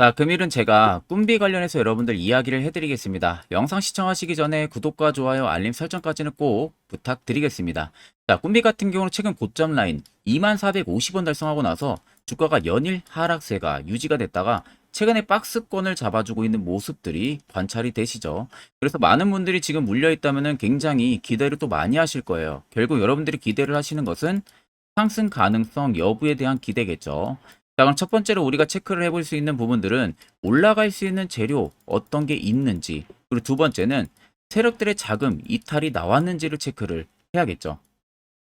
자, 금일은 제가 꿈비 관련해서 여러분들 이야기를 해드리겠습니다. 영상 시청하시기 전에 구독과 좋아요, 알림 설정까지는 꼭 부탁드리겠습니다. 자, 꿈비 같은 경우는 최근 고점 라인 2450원 달성하고 나서 주가가 연일 하락세가 유지가 됐다가 최근에 박스권을 잡아주고 있는 모습들이 관찰이 되시죠. 그래서 많은 분들이 지금 물려있다면 굉장히 기대를 또 많이 하실 거예요. 결국 여러분들이 기대를 하시는 것은 상승 가능성 여부에 대한 기대겠죠. 자, 그럼 첫 번째로 우리가 체크를 해볼 수 있는 부분들은 올라갈 수 있는 재료 어떤 게 있는지, 그리고 두 번째는 세력들의 자금 이탈이 나왔는지를 체크를 해야겠죠.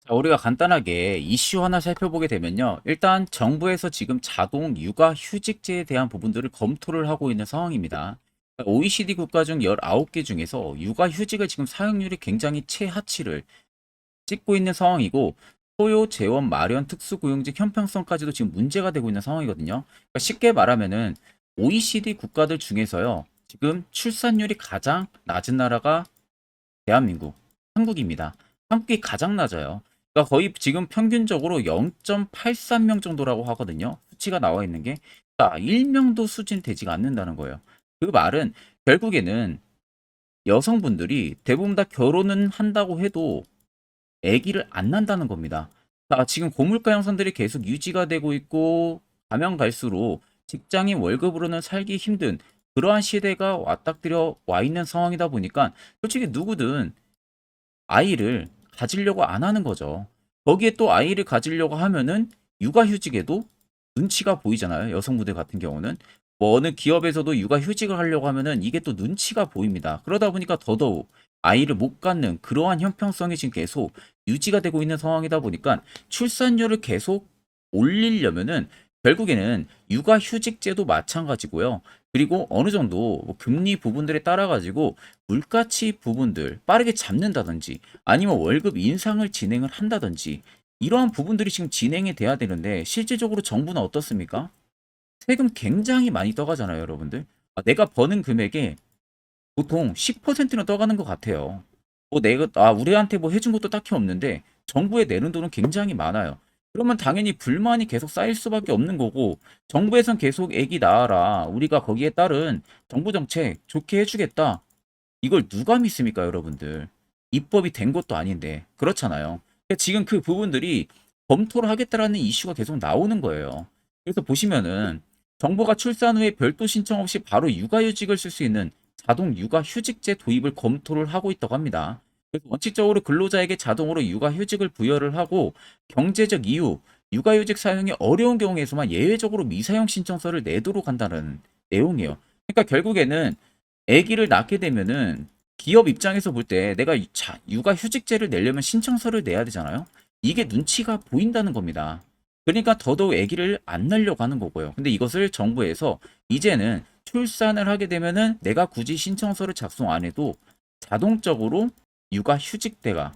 자, 우리가 간단하게 이슈 하나 살펴보게 되면요. 일단 정부에서 지금 자동 육아 휴직제에 대한 부분들을 검토를 하고 있는 상황입니다. OECD 국가 중 19개 중에서 육아 휴직을 지금 사용률이 굉장히 최하치를 찍고 있는 상황이고, 소요 재원 마련 특수고용직 형평성까지도 지금 문제가 되고 있는 상황이거든요. 그러니까 쉽게 말하면은 OECD 국가들 중에서요, 지금 출산율이 가장 낮은 나라가 대한민국, 한국입니다. 한국이 가장 낮아요. 그러니까 거의 지금 평균적으로 0.83명 정도라고 하거든요. 수치가 나와 있는 게. 자, 1명도 수진되지가 않는다는 거예요. 그 말은 결국에는 여성분들이 대부분 다 결혼은 한다고 해도 아기를 안 낳는다는 겁니다. 자, 지금 고물가 형성들이 계속 유지가 되고 있고, 가면 갈수록 직장인 월급으로는 살기 힘든 그러한 시대가 왔닥들여 와 있는 상황이다 보니까 솔직히 누구든 아이를 가지려고 안 하는 거죠. 거기에 또 아이를 가지려고 하면은 육아휴직에도 눈치가 보이잖아요. 여성분들 같은 경우는. 뭐 어느 기업에서도 육아휴직을 하려고 하면은 이게 또 눈치가 보입니다. 그러다 보니까 더더욱 아이를 못 갖는 그러한 형평성이 지금 계속 유지가 되고 있는 상황이다 보니까 출산율을 계속 올리려면은 결국에는 육아휴직제도 마찬가지고요. 그리고 어느 정도 뭐 금리 부분들에 따라 가지고 물가치 부분들 빠르게 잡는다든지 아니면 월급 인상을 진행을 한다든지 이러한 부분들이 지금 진행이 돼야 되는데 실질적으로 정부는 어떻습니까? 세금 굉장히 많이 떠가잖아요, 여러분들. 내가 버는 금액에 보통 10%는 떠가는 것 같아요. 뭐 내가 우리한테 뭐 해준 것도 딱히 없는데 정부에 내는 돈은 굉장히 많아요. 그러면 당연히 불만이 계속 쌓일 수밖에 없는 거고, 정부에선 계속 애기 낳아라, 우리가 거기에 따른 정부 정책 좋게 해주겠다, 이걸 누가 믿습니까, 여러분들? 입법이 된 것도 아닌데. 그렇잖아요. 그러니까 지금 그 부분들이 검토를 하겠다라는 이슈가 계속 나오는 거예요. 그래서 보시면은 정부가 출산 후에 별도 신청 없이 바로 육아휴직을 쓸 수 있는 자동 육아휴직제 도입을 검토를 하고 있다고 합니다. 그래서 원칙적으로 근로자에게 자동으로 육아휴직을 부여를 하고, 경제적 이유, 육아휴직 사용이 어려운 경우에서만 예외적으로 미사용 신청서를 내도록 한다는 내용이에요. 그러니까 결국에는 아기를 낳게 되면은 기업 입장에서 볼 때 내가 육아휴직제를 내려면 신청서를 내야 되잖아요. 이게 눈치가 보인다는 겁니다. 그러니까 더더욱 아기를 안 낳으려고 하는 거고요. 근데 이것을 정부에서 이제는 출산을 하게 되면은 내가 굳이 신청서를 작성 안 해도 자동적으로 육아휴직제가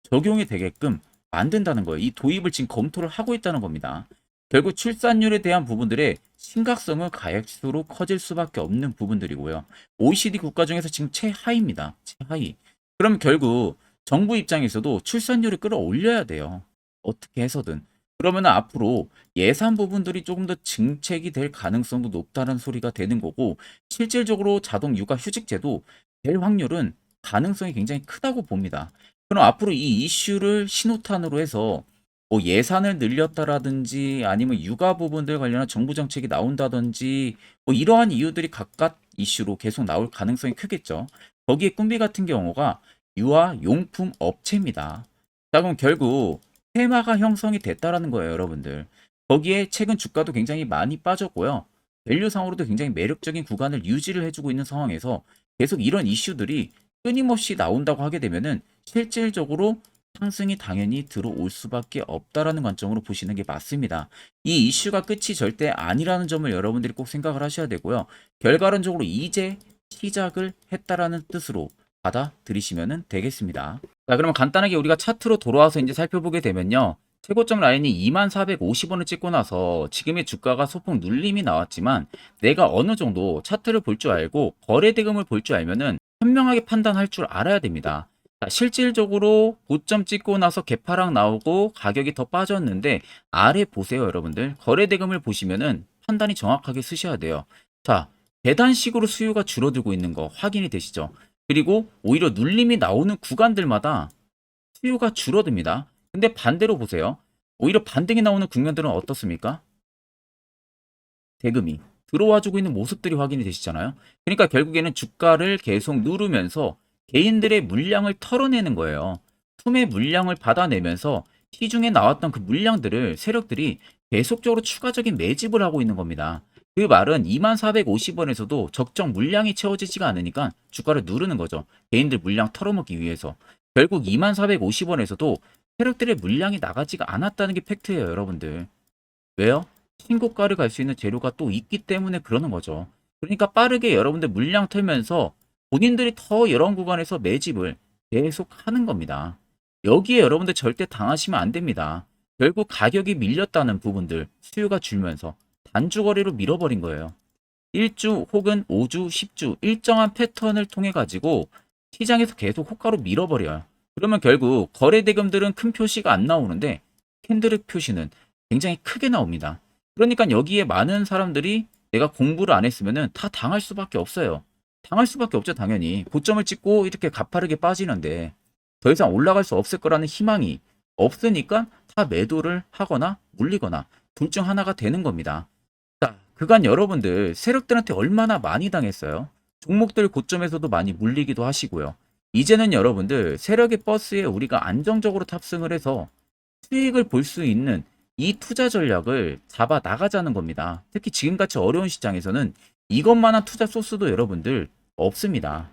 적용이 되게끔 만든다는 거예요. 이 도입을 지금 검토를 하고 있다는 겁니다. 결국 출산율에 대한 부분들의 심각성은 가액수로 커질 수밖에 없는 부분들이고요. OECD 국가 중에서 지금 최하위입니다. 최하위. 그럼 결국 정부 입장에서도 출산율을 끌어올려야 돼요. 어떻게 해서든. 그러면 앞으로 예산 부분들이 조금 더 증책이 될 가능성도 높다는 소리가 되는 거고, 실질적으로 자동 육아 휴직제도 될 확률은 가능성이 굉장히 크다고 봅니다. 그럼 앞으로 이 이슈를 신호탄으로 해서 뭐 예산을 늘렸다라든지 아니면 육아 부분들 관련한 정부 정책이 나온다든지 뭐 이러한 이유들이 각각 이슈로 계속 나올 가능성이 크겠죠. 거기에 꿈비 같은 경우가 유아 용품 업체입니다. 자, 그럼 결국 테마가 형성이 됐다라는 거예요, 여러분들. 거기에 최근 주가도 굉장히 많이 빠졌고요. 밸류상으로도 굉장히 매력적인 구간을 유지를 해주고 있는 상황에서 계속 이런 이슈들이 끊임없이 나온다고 하게 되면은 실질적으로 상승이 당연히 들어올 수밖에 없다라는 관점으로 보시는 게 맞습니다. 이 이슈가 끝이 절대 아니라는 점을 여러분들이 꼭 생각을 하셔야 되고요. 결과론적으로 이제 시작을 했다라는 뜻으로 받아들이시면 되겠습니다. 자, 그러면 간단하게 우리가 차트로 돌아와서 이제 살펴보게 되면요. 최고점 라인이 2450원을 찍고 나서 지금의 주가가 소폭 눌림이 나왔지만, 내가 어느 정도 차트를 볼 줄 알고 거래 대금을 볼 줄 알면은 현명하게 판단할 줄 알아야 됩니다. 자, 실질적으로 고점 찍고 나서 개파락 나오고 가격이 더 빠졌는데, 아래 보세요, 여러분들. 거래 대금을 보시면은 판단이 정확하게 쓰셔야 돼요. 자, 계단식으로 수요가 줄어들고 있는 거 확인이 되시죠? 그리고 오히려 눌림이 나오는 구간들마다 수요가 줄어듭니다. 근데 반대로 보세요. 오히려 반등이 나오는 국면들은 어떻습니까? 대금이 들어와주고 있는 모습들이 확인이 되시잖아요. 그러니까 결국에는 주가를 계속 누르면서 개인들의 물량을 털어내는 거예요. 품의 물량을 받아내면서 시중에 나왔던 그 물량들을 세력들이 계속적으로 추가적인 매집을 하고 있는 겁니다. 그 말은 2450원에서도 적정 물량이 채워지지가 않으니까 주가를 누르는 거죠. 개인들 물량 털어먹기 위해서. 결국 2450원에서도 세력들의 물량이 나가지가 않았다는 게 팩트예요, 여러분들. 왜요? 신고가를 갈 수 있는 재료가 또 있기 때문에 그러는 거죠. 그러니까 빠르게 여러분들 물량 털면서 본인들이 더 이런 구간에서 매집을 계속 하는 겁니다. 여기에 여러분들 절대 당하시면 안 됩니다. 결국 가격이 밀렸다는 부분들, 수요가 줄면서 단주거래로 밀어버린 거예요. 1주 혹은 5주, 10주 일정한 패턴을 통해 가지고 시장에서 계속 호가로 밀어버려요. 그러면 결국 거래 대금들은 큰 표시가 안 나오는데 캔들의 표시는 굉장히 크게 나옵니다. 그러니까 여기에 많은 사람들이 내가 공부를 안 했으면은 다 당할 수밖에 없어요. 당할 수밖에 없죠, 당연히. 고점을 찍고 이렇게 가파르게 빠지는데 더 이상 올라갈 수 없을 거라는 희망이 없으니까 다 매도를 하거나 물리거나 둘 중 하나가 되는 겁니다. 자, 그간 여러분들 세력들한테 얼마나 많이 당했어요? 종목들 고점에서도 많이 물리기도 하시고요. 이제는 여러분들 세력의 버스에 우리가 안정적으로 탑승을 해서 수익을 볼 수 있는 이 투자 전략을 잡아 나가자는 겁니다. 특히 지금같이 어려운 시장에서는 이것만한 투자 소스도 여러분들 없습니다.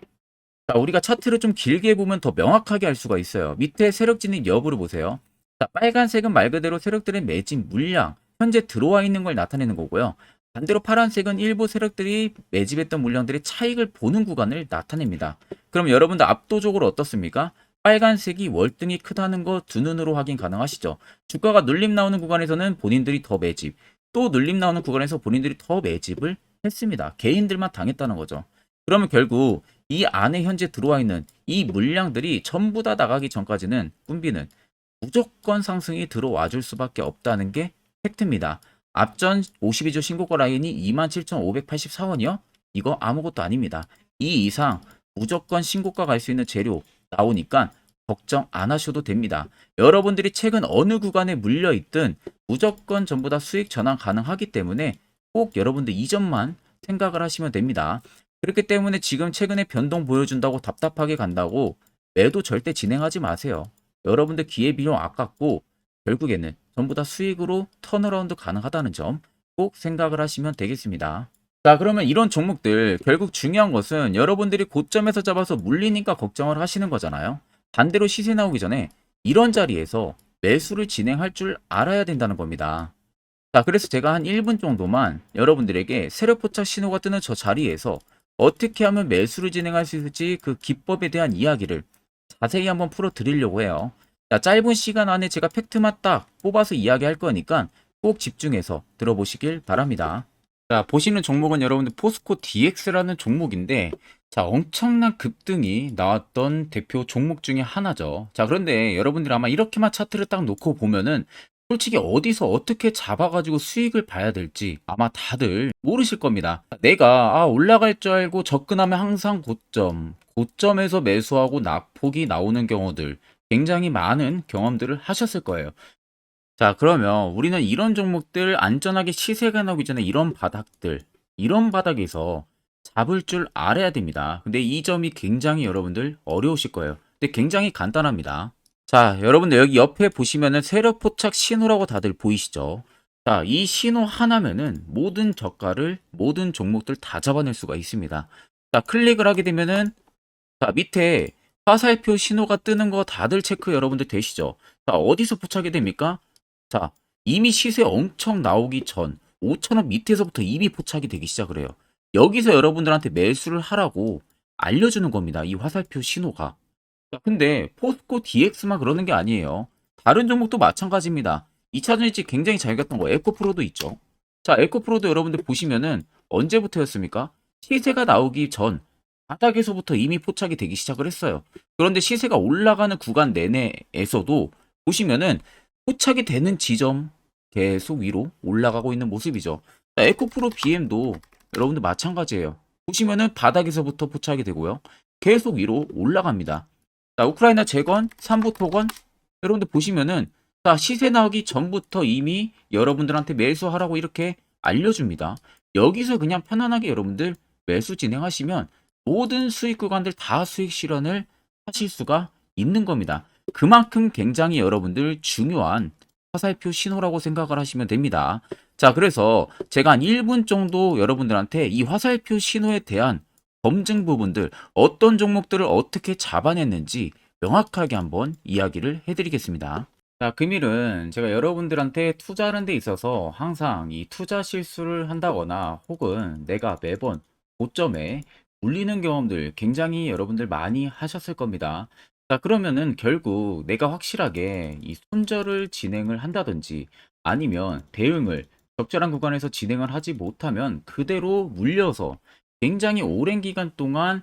자, 우리가 차트를 좀 길게 보면 더 명확하게 알 수가 있어요. 밑에 세력 진입 여부를 보세요. 자, 빨간색은 말 그대로 세력들의 매진 물량, 현재 들어와 있는 걸 나타내는 거고요. 반대로 파란색은 일부 세력들이 매집했던 물량들의 차익을 보는 구간을 나타냅니다. 그럼 여러분들 압도적으로 어떻습니까? 빨간색이 월등히 크다는 거 두 눈으로 확인 가능하시죠? 주가가 눌림 나오는 구간에서는 본인들이 더 매집, 또 눌림 나오는 구간에서 본인들이 더 매집을 했습니다. 개인들만 당했다는 거죠. 그러면 결국 이 안에 현재 들어와 있는 이 물량들이 전부 다 나가기 전까지는 꿈비는 무조건 상승이 들어와 줄 수밖에 없다는 게 팩트입니다. 앞전 52주 신고가 라인이 27,584원이요? 이거 아무것도 아닙니다. 이 이상 무조건 신고가 갈 수 있는 재료 나오니까 걱정 안 하셔도 됩니다. 여러분들이 최근 어느 구간에 물려 있든 무조건 전부 다 수익 전환 가능하기 때문에 꼭 여러분들 이 점만 생각을 하시면 됩니다. 그렇기 때문에 지금 최근에 변동 보여준다고 답답하게 간다고 매도 절대 진행하지 마세요. 여러분들 기회비용 아깝고 결국에는 전부 다 수익으로 턴어라운드 가능하다는 점 꼭 생각을 하시면 되겠습니다. 자, 그러면 이런 종목들 결국 중요한 것은 여러분들이 고점에서 잡아서 물리니까 걱정을 하시는 거잖아요. 반대로 시세 나오기 전에 이런 자리에서 매수를 진행할 줄 알아야 된다는 겁니다. 자, 그래서 제가 한 1분 정도만 여러분들에게 세력포착 신호가 뜨는 저 자리에서 어떻게 하면 매수를 진행할 수 있을지 그 기법에 대한 이야기를 자세히 한번 풀어 드리려고 해요. 자, 짧은 시간 안에 제가 팩트만 딱 뽑아서 이야기할 거니까 꼭 집중해서 들어보시길 바랍니다. 자, 보시는 종목은 여러분들 포스코 DX라는 종목인데, 자, 엄청난 급등이 나왔던 대표 종목 중에 하나죠. 자, 그런데 여러분들 아마 이렇게만 차트를 딱 놓고 보면은 솔직히 어디서 어떻게 잡아가지고 수익을 봐야 될지 아마 다들 모르실 겁니다. 내가 올라갈 줄 알고 접근하면 항상 고점에서 매수하고 낙폭이 나오는 경우들 굉장히 많은 경험들을 하셨을 거예요. 자, 그러면 우리는 이런 종목들 안전하게 시세가 나오기 전에 이런 바닥에서 잡을 줄 알아야 됩니다. 근데 이 점이 굉장히 여러분들 어려우실 거예요. 근데 굉장히 간단합니다. 자, 여러분들 여기 옆에 보시면은 세력 포착 신호라고 다들 보이시죠? 자, 이 신호 하나면은 모든 저가를, 모든 종목들 다 잡아낼 수가 있습니다. 자, 클릭을 하게 되면은 자, 밑에 화살표 신호가 뜨는 거 다들 체크 여러분들 되시죠? 자, 어디서 포착이 됩니까? 자, 이미 시세 엄청 나오기 전 5,000원 밑에서부터 이미 포착이 되기 시작을 해요. 여기서 여러분들한테 매수를 하라고 알려주는 겁니다. 이 화살표 신호가. 자, 근데 포스코 DX만 그러는 게 아니에요. 다른 종목도 마찬가지입니다. 2차 전지 굉장히 잘 갔던 거 에코프로도 있죠. 자, 에코프로도 여러분들 보시면은 언제부터였습니까? 시세가 나오기 전 바닥에서부터 이미 포착이 되기 시작을 했어요. 그런데 시세가 올라가는 구간 내내에서도 보시면은 포착이 되는 지점 계속 위로 올라가고 있는 모습이죠. 자, 에코프로 BM도 여러분들 마찬가지예요. 보시면은 바닥에서부터 포착이 되고요. 계속 위로 올라갑니다. 자, 우크라이나 재건, 삼부 토건, 여러분들 보시면은 자, 시세 나오기 전부터 이미 여러분들한테 매수하라고 이렇게 알려줍니다. 여기서 그냥 편안하게 여러분들 매수 진행하시면 모든 수익 구간들 다 수익 실현을 하실 수가 있는 겁니다. 그만큼 굉장히 여러분들 중요한 화살표 신호라고 생각을 하시면 됩니다. 자, 그래서 제가 한 1분 정도 여러분들한테 이 화살표 신호에 대한 검증 부분들, 어떤 종목들을 어떻게 잡아냈는지 명확하게 한번 이야기를 해드리겠습니다. 자, 금일은 제가 여러분들한테 투자하는 데 있어서 항상 이 투자 실수를 한다거나 혹은 내가 매번 고점에 물리는 경험들 굉장히 여러분들 많이 하셨을 겁니다. 자, 그러면은 결국 내가 확실하게 이 손절을 진행을 한다든지 아니면 대응을 적절한 구간에서 진행을 하지 못하면 그대로 물려서 굉장히 오랜 기간 동안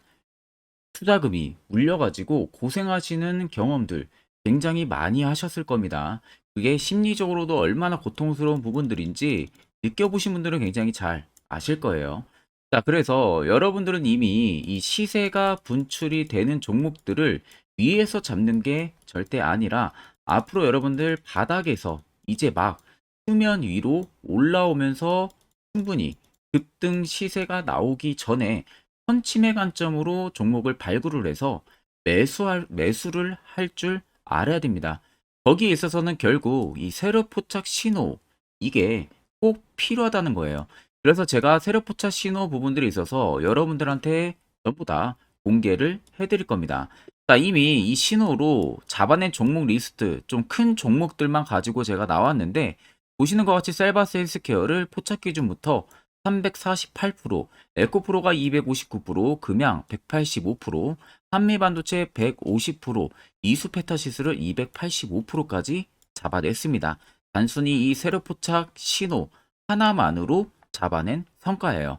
투자금이 물려가지고 고생하시는 경험들 굉장히 많이 하셨을 겁니다. 그게 심리적으로도 얼마나 고통스러운 부분들인지 느껴보신 분들은 굉장히 잘 아실 거예요. 자, 그래서 여러분들은 이미 이 시세가 분출이 되는 종목들을 위에서 잡는 게 절대 아니라 앞으로 여러분들 바닥에서 이제 막 수면 위로 올라오면서 충분히 급등 시세가 나오기 전에 선침의 관점으로 종목을 발굴을 해서 매수를 할 줄 알아야 됩니다. 거기에 있어서는 결국 이 세력 포착 신호 이게 꼭 필요하다는 거예요. 그래서 제가 세력 포착 신호 부분들이 있어서 여러분들한테 전부 다 공개를 해드릴 겁니다. 자, 이미 이 신호로 잡아낸 종목 리스트 좀 큰 종목들만 가지고 제가 나왔는데 보시는 것 같이 셀바스 헬스케어를 포착 기준부터 348%, 에코프로가 259%, 금양 185%, 한미반도체 150%, 이수페타시스를 285%까지 잡아냈습니다. 단순히 이 세력포착 신호 하나만으로 잡아낸 성과예요.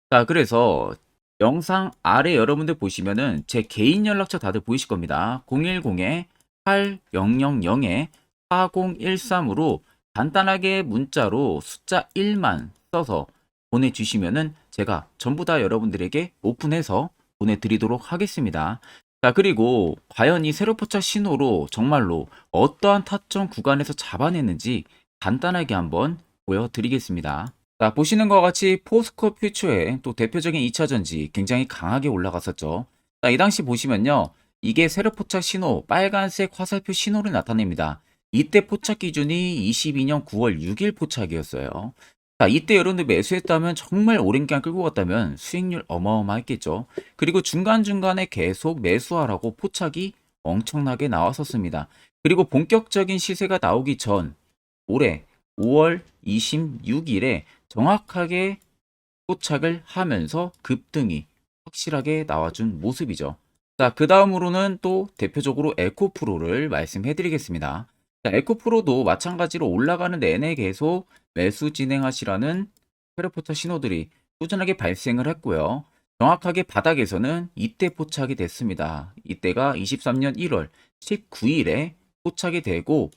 자, 그래서 영상 아래 여러분들 보시면은 제 개인 연락처 다들 보이실 겁니다. 010-8000-4013으로 간단하게 문자로 숫자 1만 써서 보내주시면은 제가 전부 다 여러분들에게 오픈해서 보내드리도록 하겠습니다. 자, 그리고 과연 이 세로 포착 신호로 정말로 어떠한 타점 구간에서 잡아냈는지 간단하게 한번 보여드리겠습니다. 자, 보시는 것과 같이 포스코 퓨처의 또 대표적인 2차전지 굉장히 강하게 올라갔었죠. 자, 이 당시 보시면요. 이게 세로 포착 신호, 빨간색 화살표 신호를 나타냅니다. 이때 포착 기준이 22년 9월 6일 포착이었어요. 자, 이때 여러분들 매수했다면 정말 오랜 기간 끌고 갔다면 수익률 어마어마했겠죠. 그리고 중간중간에 계속 매수하라고 포착이 엄청나게 나왔었습니다. 그리고 본격적인 시세가 나오기 전 올해 5월 26일에 정확하게 포착을 하면서 급등이 확실하게 나와준 모습이죠. 자, 그 다음으로는 또 대표적으로 에코프로를 말씀해 드리겠습니다. 자, 에코프로도 마찬가지로 올라가는 내내 계속 매수 진행하시라는 페르포차 신호들이 꾸준하게 발생을 했고요. 정확하게 바닥에서는 이때 포착이 됐습니다. 이때가 23년 1월 19일에 포착이 되고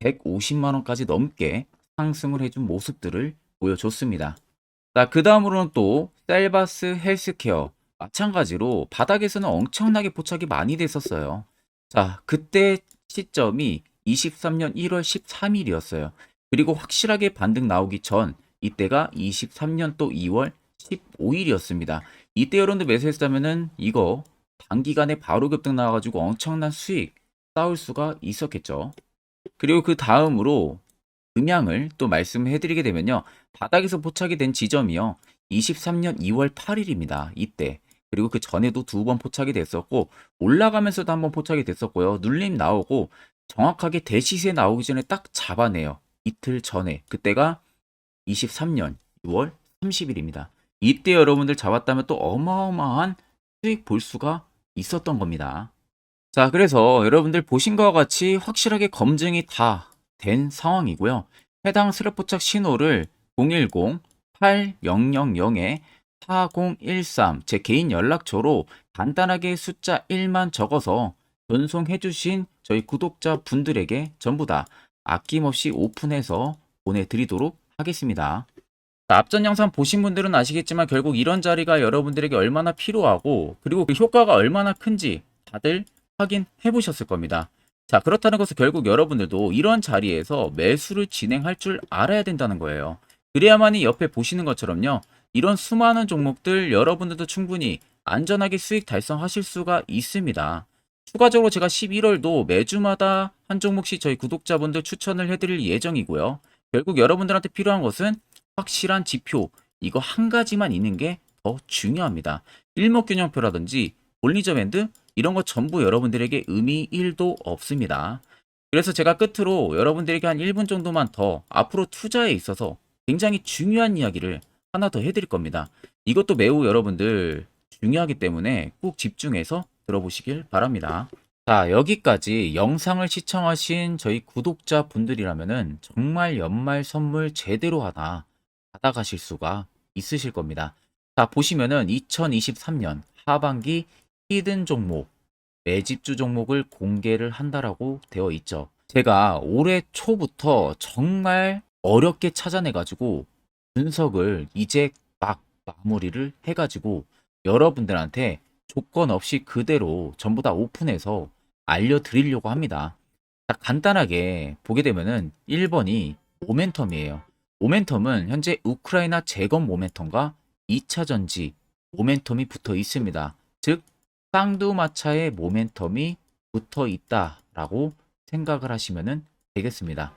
150만 원까지 넘게 상승을 해준 모습들을 보여줬습니다. 자, 그 다음으로는 또 셀바스 헬스케어 마찬가지로 바닥에서는 엄청나게 포착이 많이 됐었어요. 자, 그때 시점이 23년 1월 13일이었어요. 그리고 확실하게 반등 나오기 전 이때가 23년 또 2월 15일이었습니다. 이때 여러분들 매수했다면은 이거 단기간에 바로 급등 나와가지고 엄청난 수익 쌓을 수가 있었겠죠. 그리고 그 다음으로 음향을 또 말씀해 드리게 되면요. 바닥에서 포착이 된 지점이요. 23년 2월 8일입니다. 이때. 그리고 그 전에도 두 번 포착이 됐었고 올라가면서도 한번 포착이 됐었고요. 눌림 나오고 정확하게 대시세 나오기 전에 딱 잡아내요. 이틀 전에. 그때가 23년 6월 30일입니다. 이때 여러분들 잡았다면 또 어마어마한 수익 볼 수가 있었던 겁니다. 자, 그래서 여러분들 보신 것과 같이 확실하게 검증이 다 된 상황이고요. 해당 스랩포착 신호를 010-8000-4013 제 개인 연락처로 간단하게 숫자 1만 적어서 전송해 주신 저희 구독자 분들에게 전부 다 아낌없이 오픈해서 보내드리도록 하겠습니다. 자, 앞전 영상 보신 분들은 아시겠지만 결국 이런 자리가 여러분들에게 얼마나 필요하고 그리고 그 효과가 얼마나 큰지 다들 확인해 보셨을 겁니다. 자, 그렇다는 것은 결국 여러분들도 이런 자리에서 매수를 진행할 줄 알아야 된다는 거예요. 그래야만이 옆에 보시는 것처럼요. 이런 수많은 종목들 여러분들도 충분히 안전하게 수익 달성하실 수가 있습니다. 추가적으로 제가 11월도 매주마다 한 종목씩 저희 구독자분들 추천을 해드릴 예정이고요. 결국 여러분들한테 필요한 것은 확실한 지표, 이거 한 가지만 있는 게 더 중요합니다. 일목균형표라든지 볼리저밴드 이런 거 전부 여러분들에게 의미 1도 없습니다. 그래서 제가 끝으로 여러분들에게 한 1분 정도만 더 앞으로 투자에 있어서 굉장히 중요한 이야기를 하나 더 해드릴 겁니다. 이것도 매우 여러분들 중요하기 때문에 꼭 집중해서 들어보시길 바랍니다. 자, 여기까지 영상을 시청하신 저희 구독자분들이라면은 정말 연말 선물 제대로 하나 받아가실 수가 있으실 겁니다. 자, 보시면은 2023년 하반기 히든 종목, 매집주 종목을 공개를 한다라고 되어 있죠. 제가 올해 초부터 정말 어렵게 찾아내가지고 분석을 이제 막 마무리를 해가지고 여러분들한테 조건 없이 그대로 전부 다 오픈해서 알려드리려고 합니다. 자, 간단하게 보게 되면은 1번이 모멘텀이에요. 모멘텀은 현재 우크라이나 재건 모멘텀과 2차 전지 모멘텀이 붙어 있습니다. 즉 쌍두마차의 모멘텀이 붙어 있다라고 생각을 하시면 되겠습니다.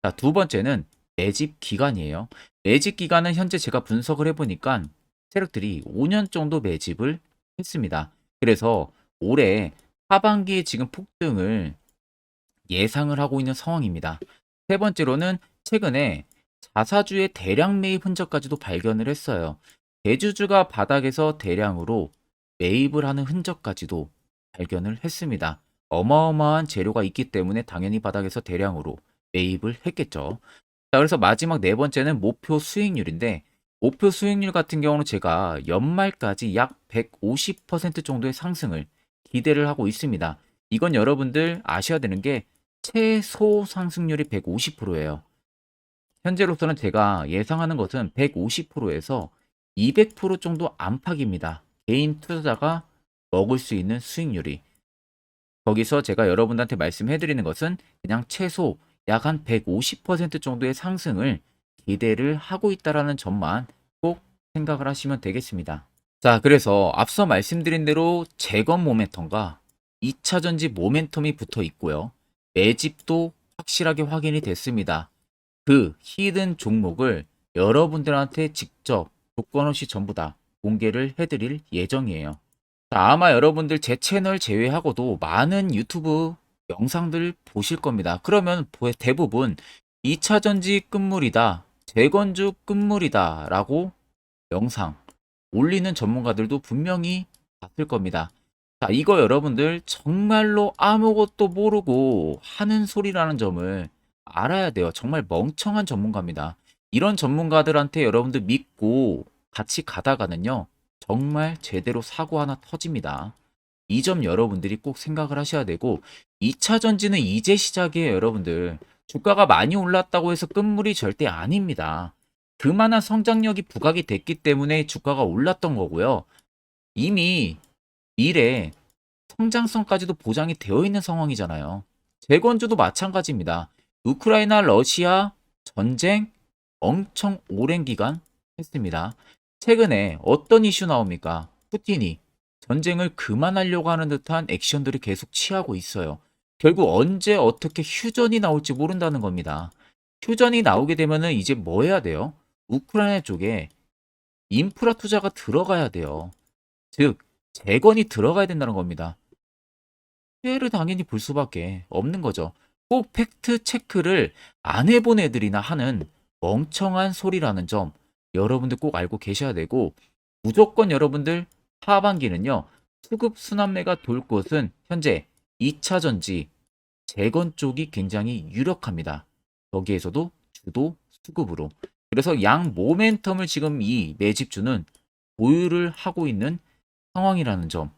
자, 두 번째는 매집 기간이에요. 매집 기간은 현재 제가 분석을 해보니까 세력들이 5년 정도 매집을 했습니다. 그래서 올해 하반기에 지금 폭등을 예상을 하고 있는 상황입니다. 세 번째로는 최근에 자사주의 대량 매입 흔적까지도 발견을 했어요. 대주주가 바닥에서 대량으로 매입을 하는 흔적까지도 발견을 했습니다. 어마어마한 재료가 있기 때문에 당연히 바닥에서 대량으로 매입을 했겠죠. 자, 그래서 마지막 네 번째는 목표 수익률인데 목표 수익률 같은 경우는 제가 연말까지 약 150% 정도의 상승을 기대를 하고 있습니다. 이건 여러분들 아셔야 되는 게 최소 상승률이 150%예요. 현재로서는 제가 예상하는 것은 150%에서 200% 정도 안팎입니다. 개인 투자자가 먹을 수 있는 수익률이. 거기서 제가 여러분들한테 말씀해 드리는 것은 그냥 최소 약 한 150% 정도의 상승을 기대를 하고 있다라는 점만 꼭 생각을 하시면 되겠습니다. 자, 그래서 앞서 말씀드린 대로 재건 모멘텀과 2차 전지 모멘텀이 붙어 있고요. 매집도 확실하게 확인이 됐습니다. 그 히든 종목을 여러분들한테 직접 조건 없이 전부 다 공개를 해드릴 예정이에요. 자, 아마 여러분들 제 채널 제외하고도 많은 유튜브 영상들 보실 겁니다. 그러면 대부분 2차 전지 끝물이다, 재건주 끝물이다 라고 영상 올리는 전문가들도 분명히 봤을 겁니다. 자, 이거 여러분들 정말로 아무것도 모르고 하는 소리라는 점을 알아야 돼요. 정말 멍청한 전문가입니다. 이런 전문가들한테 여러분들 믿고 같이 가다가는요, 정말 제대로 사고 하나 터집니다. 이 점 여러분들이 꼭 생각을 하셔야 되고, 2차 전지는 이제 시작이에요, 여러분들. 주가가 많이 올랐다고 해서 끝물이 절대 아닙니다. 그만한 성장력이 부각이 됐기 때문에 주가가 올랐던 거고요. 이미 미래 성장성까지도 보장이 되어 있는 상황이잖아요. 재건주도 마찬가지입니다. 우크라이나 러시아 전쟁 엄청 오랜 기간 했습니다. 최근에 어떤 이슈 나옵니까? 푸틴이 전쟁을 그만하려고 하는 듯한 액션들을 계속 취하고 있어요. 결국 언제 어떻게 휴전이 나올지 모른다는 겁니다. 휴전이 나오게 되면은 이제 뭐 해야 돼요? 우크라이나 쪽에 인프라 투자가 들어가야 돼요. 즉, 재건이 들어가야 된다는 겁니다. 피해를 당연히 볼 수밖에 없는 거죠. 꼭 팩트 체크를 안 해본 애들이나 하는 멍청한 소리라는 점 여러분들 꼭 알고 계셔야 되고, 무조건 여러분들 하반기는요, 수급 순환매가 돌 곳은 현재 2차 전지 재건 쪽이 굉장히 유력합니다. 거기에서도 주도 수급으로. 그래서 양 모멘텀을 지금 이 매집주는 보유를 하고 있는 상황이라는 점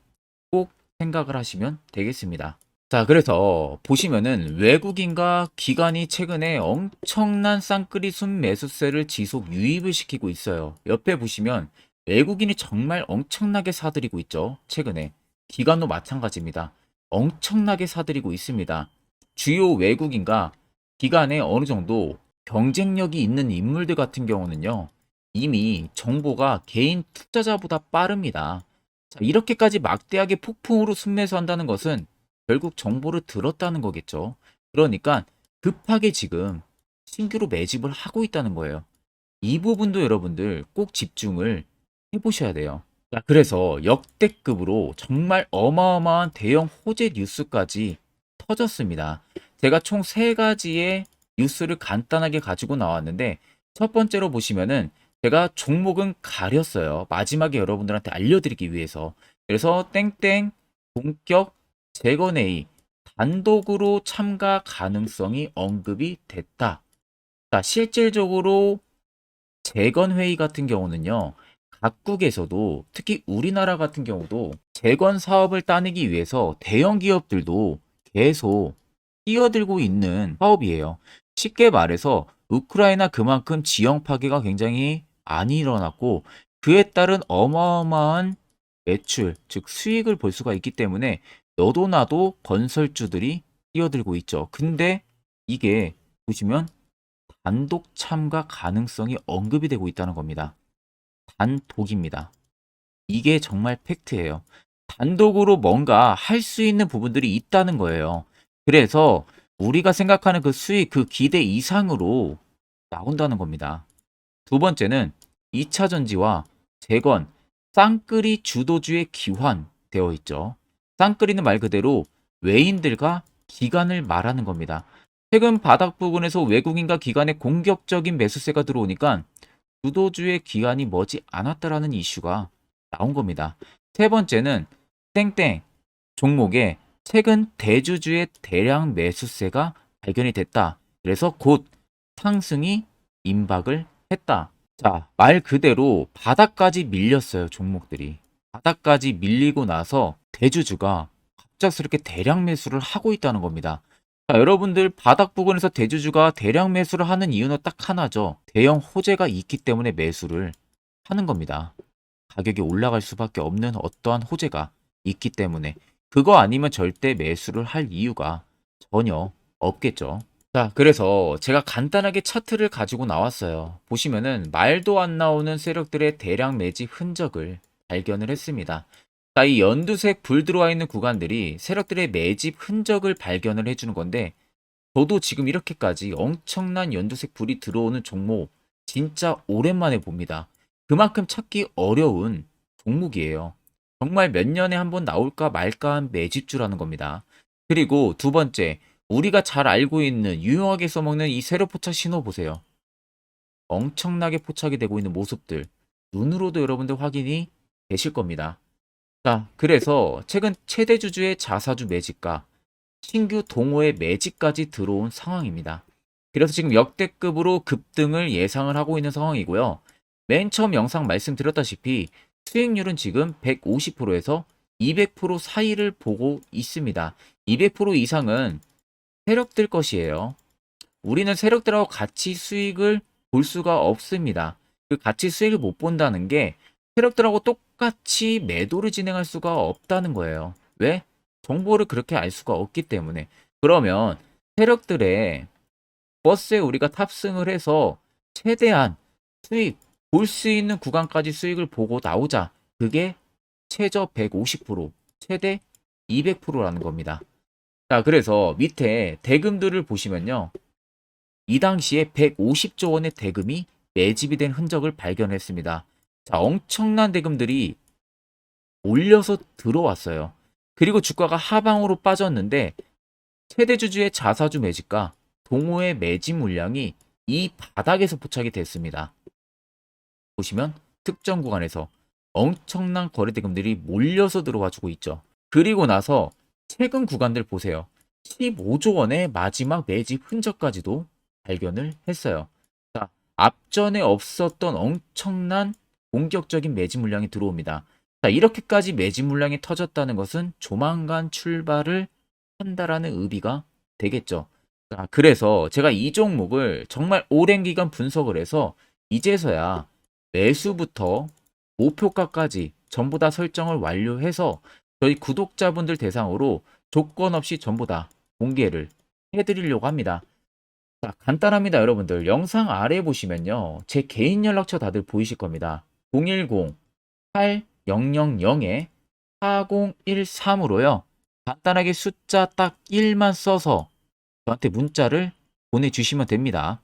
꼭 생각을 하시면 되겠습니다. 자, 그래서 보시면은 외국인과 기관이 최근에 엄청난 쌍끌이 순매수세를 지속 유입을 시키고 있어요. 옆에 보시면 외국인이 정말 엄청나게 사들이고 있죠. 최근에. 기관도 마찬가지입니다. 엄청나게 사들이고 있습니다. 주요 외국인과 기관에 어느 정도 경쟁력이 있는 인물들 같은 경우는요. 이미 정보가 개인 투자자보다 빠릅니다. 자, 이렇게까지 막대하게 폭풍으로 순매수한다는 것은 결국 정보를 들었다는 거겠죠. 그러니까 급하게 지금 신규로 매집을 하고 있다는 거예요. 이 부분도 여러분들 꼭 집중을 해보셔야 돼요. 자, 그래서 역대급으로 정말 어마어마한 대형 호재 뉴스까지 터졌습니다. 제가 총 세 가지의 뉴스를 간단하게 가지고 나왔는데 첫 번째로 보시면은 제가 종목은 가렸어요. 마지막에 여러분들한테 알려드리기 위해서. 그래서 땡땡 본격 재건회의 단독으로 참가 가능성이 언급이 됐다. 자, 실질적으로 재건회의 같은 경우는요, 각국에서도 특히 우리나라 같은 경우도 재건 사업을 따내기 위해서 대형 기업들도 계속 뛰어들고 있는 사업이에요. 쉽게 말해서 우크라이나 그만큼 지형 파괴가 굉장히 많이 일어났고 그에 따른 어마어마한 매출, 즉 수익을 볼 수가 있기 때문에 너도 나도 건설주들이 뛰어들고 있죠. 근데 이게 보시면 단독 참가 가능성이 언급이 되고 있다는 겁니다. 단독입니다. 이게 정말 팩트예요. 단독으로 뭔가 할 수 있는 부분들이 있다는 거예요. 그래서 우리가 생각하는 그 수익, 그 기대 이상으로 나온다는 겁니다. 두 번째는 2차 전지와 재건, 쌍끌이 주도주의 기환되어 있죠. 쌍끌이는 말 그대로 외인들과 기관을 말하는 겁니다. 최근 바닥 부근에서 외국인과 기관의 공격적인 매수세가 들어오니까 주도주의 기관이 머지 않았다라는 이슈가 나온 겁니다. 세 번째는 땡땡 종목에 최근 대주주의 대량 매수세가 발견이 됐다. 그래서 곧 상승이 임박을 했다. 자, 말 그대로 바닥까지 밀렸어요, 종목들이. 바닥까지 밀리고 나서 대주주가 갑작스럽게 대량 매수를 하고 있다는 겁니다. 자, 여러분들 바닥 부근에서 대주주가 대량 매수를 하는 이유는 딱 하나죠. 대형 호재가 있기 때문에 매수를 하는 겁니다. 가격이 올라갈 수밖에 없는 어떠한 호재가 있기 때문에 그거 아니면 절대 매수를 할 이유가 전혀 없겠죠. 자, 그래서 제가 간단하게 차트를 가지고 나왔어요. 보시면은 말도 안 나오는 세력들의 대량 매집 흔적을 발견을 했습니다. 자, 이 연두색 불 들어와 있는 구간들이 세력들의 매집 흔적을 발견을 해주는 건데 저도 지금 이렇게까지 엄청난 연두색 불이 들어오는 종목 진짜 오랜만에 봅니다. 그만큼 찾기 어려운 종목이에요. 정말 몇 년에 한 번 나올까 말까 한 매집주라는 겁니다. 그리고 두 번째, 우리가 잘 알고 있는 유용하게 써먹는 이 세로 포착 신호 보세요. 엄청나게 포착이 되고 있는 모습들 눈으로도 여러분들 확인이 되실 겁니다. 자, 그래서 최근 최대 주주의 자사주 매집과 신규 동호회 매집까지 들어온 상황입니다. 그래서 지금 역대급으로 급등을 예상을 하고 있는 상황이고요. 맨 처음 영상 말씀드렸다시피 수익률은 지금 150%에서 200% 사이를 보고 있습니다. 200% 이상은 세력들 것이에요. 우리는 세력들하고 같이 수익을 볼 수가 없습니다. 그 같이 수익을 못 본다는 게 세력들하고 똑같이 매도를 진행할 수가 없다는 거예요. 왜? 정보를 그렇게 알 수가 없기 때문에. 그러면 세력들의 버스에 우리가 탑승을 해서 최대한 수익, 볼 수 있는 구간까지 수익을 보고 나오자. 그게 최저 150%, 최대 200%라는 겁니다. 자, 그래서 밑에 대금들을 보시면요. 이 당시에 150조 원의 대금이 매집이 된 흔적을 발견했습니다. 자, 엄청난 대금들이 올려서 들어왔어요. 그리고 주가가 하방으로 빠졌는데 최대 주주의 자사주 매집과 동호회 매집 물량이 이 바닥에서 포착이 됐습니다. 보시면 특정 구간에서 엄청난 거래 대금들이 몰려서 들어와 주고 있죠. 그리고 나서 최근 구간들 보세요. 15조 원의 마지막 매집 흔적까지도 발견을 했어요. 자, 앞전에 없었던 엄청난 공격적인 매집 물량이 들어옵니다. 자, 이렇게까지 매집 물량이 터졌다는 것은 조만간 출발을 한다라는 의미가 되겠죠. 자, 그래서 제가 이 종목을 정말 오랜 기간 분석을 해서 이제서야 매수부터 목표가까지 전부 다 설정을 완료해서 저희 구독자분들 대상으로 조건 없이 전부 다 공개를 해드리려고 합니다. 자, 간단합니다, 여러분들. 영상 아래 보시면요. 제 개인 연락처 다들 보이실 겁니다. 010-8000-4013으로요. 간단하게 숫자 딱 1만 써서 저한테 문자를 보내주시면 됩니다.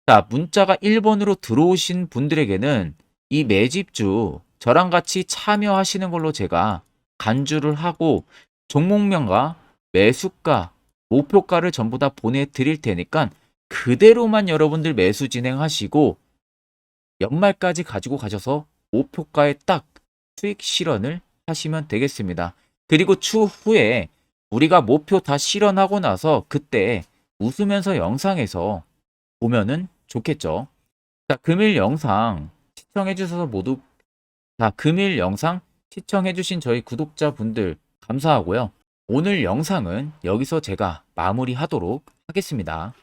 자, 문자가 1번으로 들어오신 분들에게는 이 매집주 저랑 같이 참여하시는 걸로 제가 간주를 하고 종목명과 매수가, 목표가를 전부 다 보내드릴 테니까 그대로만 여러분들 매수 진행하시고 연말까지 가지고 가셔서 목표가에 딱 수익 실현을 하시면 되겠습니다. 그리고 추후에 우리가 목표 다 실현하고 나서 그때 웃으면서 영상에서 보면은 좋겠죠. 자, 금일 영상 시청해 주셔서 모두 금일 영상 시청해 주신 저희 구독자분들 감사하고요. 오늘 영상은 여기서 제가 마무리하도록 하겠습니다.